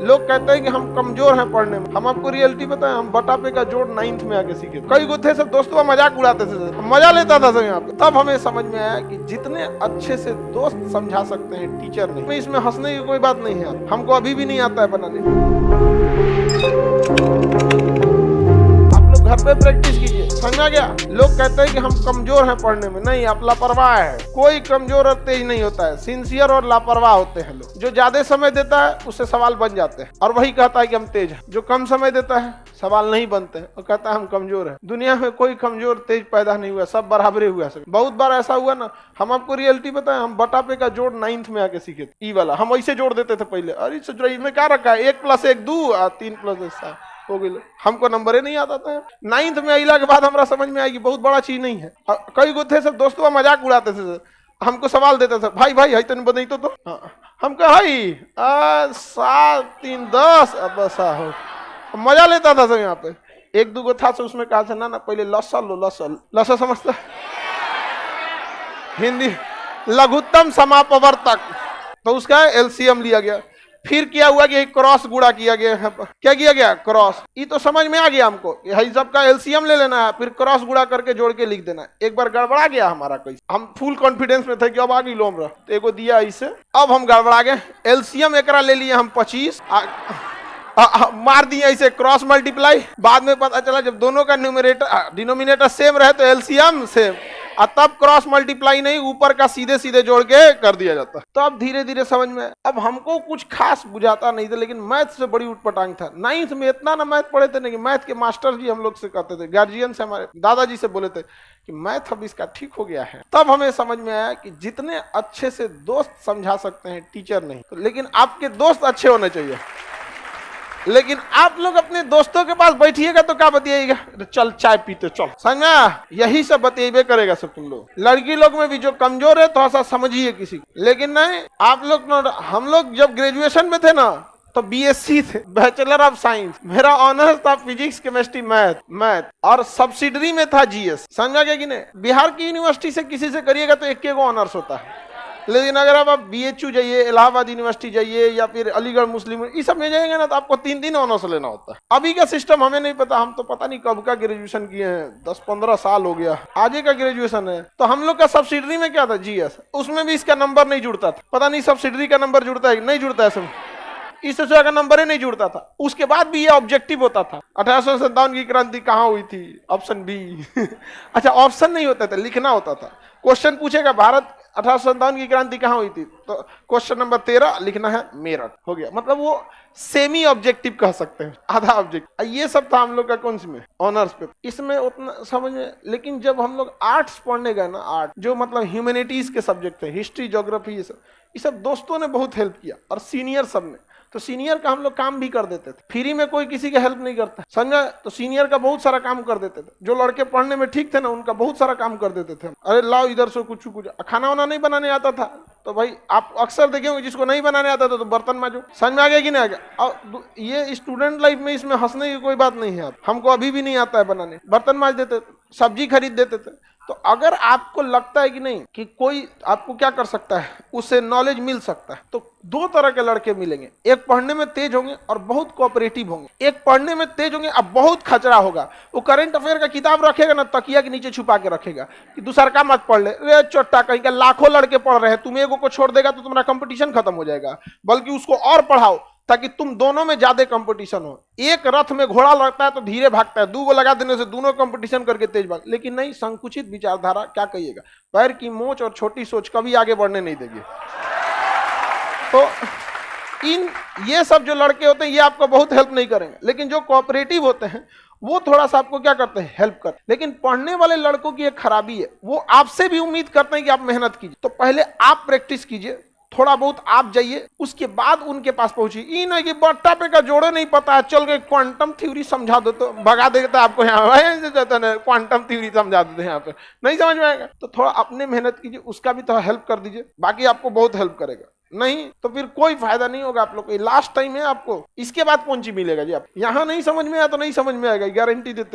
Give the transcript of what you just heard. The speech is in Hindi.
लोग कहते हैं कि हम कमजोर हैं पढ़ने में। हम आपको रियलिटी बताएं, हम बटापे का जोड़ 9th में आके सीखे। कई गो थे सब दोस्तों मजाक उड़ाते थे, मजा लेता था सब यहाँ पे। तब हमें समझ में आया कि जितने अच्छे से दोस्त समझा सकते हैं टीचर नहीं। इसमें हंसने की कोई बात नहीं है, हमको अभी भी नहीं आता है बनाने। घर पे प्रैक्टिस कीजिए, समझा गया। लोग कहते हैं कि हम कमजोर हैं पढ़ने में, नहीं, आप लापरवाह है। कोई कमजोर और तेज नहीं होता है, सिंसियर और लापरवाह होते हैं लोग। जो ज्यादा समय देता है उससे सवाल बन जाते हैं, और वही कहता है कि हम तेज हैं। जो कम समय देता है सवाल नहीं बनते हैं और कहता है हम कमजोर हैं। दुनिया में कोई कमजोर तेज पैदा नहीं हुआ, सब बराबरे हुआ। सब बहुत बार ऐसा हुआ ना, हम आपको रियलिटी बताएं, हम बटापे का जोड़ 9th में आके सीखे थे। ई वाला हम ऐसे जोड़ देते थे पहले। अरे सोच रही में क्या रखा है, 1 + 1 2 और 3 + 1 7 हो गई। हमको नंबर ही नहीं आता था। 9th में अला के बाद हमरा समझ में आई कि बहुत बड़ा चीज नहीं है। कई गो थे सब दोस्तों मजाक उड़ाते थे, हमको सवाल देते थे, भाई भाई है तेन बताई तो हम कहा 7 3 10 बस हो। मजा लेता था सब यहाँ पे। 1 2 था, उसमें कहा था ना पहले लसा लो, लसा समझता हिंदी लघुत्तम समापवर्तक, तो उसका एलसीएम लिया गया। फिर क्या हुआ कि क्रॉस गुणा किया गया। क्या किया गया? क्रॉस। ये तो समझ में आ गया हमको, यही सबका एलसीएम ले लेना है, फिर क्रॉस गुणा करके जोड़ के लिख देना है। एक बार गड़बड़ा गया हमारा, कैसे हम फुल कॉन्फिडेंस में थे कि अब आ गई लोमरा, तो एगो दिया इसे, अब हम गड़बड़ा गए। एलसीएम एकरा ले लिए हम 25, मार दिए इसे क्रॉस मल्टीप्लाई। बाद में पता चला जब दोनों का न्यूमरेटर डिनोमिनेटर सेम रहे तो एलसीएम सेम, और तब क्रॉस मल्टीप्लाई नहीं, ऊपर का सीधे सीधे जोड़ के कर दिया जाता। तो अब धीरे धीरे समझ में। अब हमको कुछ खास बुझाता नहीं था, लेकिन मैथ से बड़ी उठपटांग था। 9th में इतना ना मैथ पढ़े थे ना कि मैथ के मास्टर जी हम लोग से कहते थे, गार्जियन से, हमारे दादाजी से बोले थे कि मैथ अब इसका ठीक हो गया है। तब हमें समझ में आया कि जितने अच्छे से दोस्त समझा सकते हैं टीचर नहीं, लेकिन आपके दोस्त अच्छे होने चाहिए। लेकिन आप लोग अपने दोस्तों के पास बैठिएगा तो क्या बतियाएगा, चल चाय पीते चल, समझा, यही सब बतियाबे करेगा सब तुम लोग। लड़की लोग में भी जो कमजोर है थोड़ा सा समझिए किसी को। लेकिन नहीं, आप लोग, हम लोग जब ग्रेजुएशन में थे ना तो बीएससी थे, बैचलर ऑफ साइंस। मेरा ऑनर्स था फिजिक्स केमिस्ट्री मैथ, और सब्सिडरी में था जीएस, समझा गया कि नहीं। बिहार की यूनिवर्सिटी से किसी से करिएगा तो एक ऑनर्स होता है। लेकिन अगर आप बीएचयू जाइए, इलाहाबाद यूनिवर्सिटी जाइए, या फिर अलीगढ़ मुस्लिम, इस सब में जाएंगे ना तो आपको 3 ऑनर्स लेना होता है। अभी का सिस्टम हमें नहीं पता, हम तो पता नहीं कब का ग्रेजुएशन किए हैं, 10-15 साल हो गया, आगे का ग्रेजुएशन है। तो हम लोग का सब्सिडरी में क्या था, जीएस, उसमें भी इसका नंबर नहीं जुड़ता था। पता नहीं सब्सिडरी का नंबर जुड़ता है नहीं जुड़ता है, सब इस तरह का नंबर ही नहीं जुड़ता था। उसके बाद भी ये ऑब्जेक्टिव होता था, 1857 की क्रांति कहाँ हुई थी, ऑप्शन बी। अच्छा, ऑप्शन नहीं होता था, लिखना होता था। क्वेश्चन पूछेगा भारत 1857 की क्रांति कहाँ हुई थी, तो क्वेश्चन नंबर 13 लिखना है मेरठ, हो गया। मतलब वो सेमी ऑब्जेक्टिव कह सकते हैं, आधा ऑब्जेक्टिव। ये सब था हम लोग का कौन सी में, ऑनर्स पे। इसमें उतना समझ में। लेकिन जब हम लोग आर्ट्स पढ़ने गए ना, आर्ट जो मतलब ह्यूमैनिटीज के सब्जेक्ट थे, हिस्ट्री, ज्योग्राफी, ये सब दोस्तों ने बहुत हेल्प किया, और सीनियर सब ने। तो सीनियर का हम लोग काम भी कर देते थे, फ्री में कोई किसी का हेल्प नहीं करता, समझा। तो सीनियर का बहुत सारा काम कर देते थे। जो लड़के पढ़ने में ठीक थे ना, उनका बहुत सारा काम कर देते थे। अरे लाओ इधर से कुछ। खाना वाना नहीं बनाने आता था तो भाई आप अक्सर देखेंगे, जिसको नहीं बनाने आता था तो बर्तन मांजो। समझ में आ गया कि नहीं आ गया। और ये स्टूडेंट लाइफ में इसमें हंसने की कोई बात नहीं है। हमको अभी भी नहीं आता है बनाने, बर्तन मांज देते, सब्जी खरीद देते थे। तो अगर आपको लगता है कि नहीं कि कोई आपको क्या कर सकता है, उससे नॉलेज मिल सकता है, तो 2 तरह के लड़के मिलेंगे। एक पढ़ने में तेज होंगे और बहुत कोऑपरेटिव होंगे। एक पढ़ने में तेज होंगे और बहुत खचरा होगा। वो करंट अफेयर का किताब रखेगा ना, तकिया के नीचे छुपा के रखेगा कि दूसरा का मत पढ़ ले। रे चोट्टा, कहीं का लाखों लड़के पढ़ रहे हैं, तुम एगो को छोड़ देगा तो तुम्हारा कंपटीशन खत्म हो जाएगा। बल्कि उसको और पढ़ाओ ताकि तुम दोनों में ज्यादा कंपटीशन हो। एक रथ में घोड़ा लगता है तो धीरे भागता है, 2 गो लगा देने से दोनों कंपटीशन करके तेज भाग। लेकिन नहीं, संकुचित विचारधारा क्या कहिएगा, पैर की मोच और छोटी सोच कभी आगे बढ़ने नहीं देगी। तो ये सब जो लड़के होते हैं ये आपको बहुत हेल्प नहीं करेंगे। लेकिन जो कोऑपरेटिव होते हैं वो थोड़ा सा आपको क्या करते हैं, हेल्प करते हैं। लेकिन पढ़ने वाले लड़कों की एक खराबी है, वो आपसे भी उम्मीद करते हैं कि आप मेहनत कीजिए। तो पहले आप प्रैक्टिस कीजिए, थोड़ा बहुत आप जाइए, उसके बाद उनके पास पहुंचिए। ये नहीं कि बट्टा पे का जोड़े नहीं पता है, चल गए क्वांटम थ्योरी समझा दो तो भगा देता आपको। यहाँ क्वांटम थ्योरी समझा देते हैं, यहाँ पे नहीं समझ में आएगा। तो थोड़ा अपने मेहनत कीजिए, उसका भी थोड़ा हेल्प कर दीजिए, बाकी आपको बहुत हेल्प करेगा। नहीं तो फिर कोई फायदा नहीं होगा आप लोग को। लास्ट टाइम है आपको, इसके बाद कौन सी मिलेगा जी। आप यहाँ नहीं समझ में आया तो नहीं समझ में आएगा, गारंटी देते।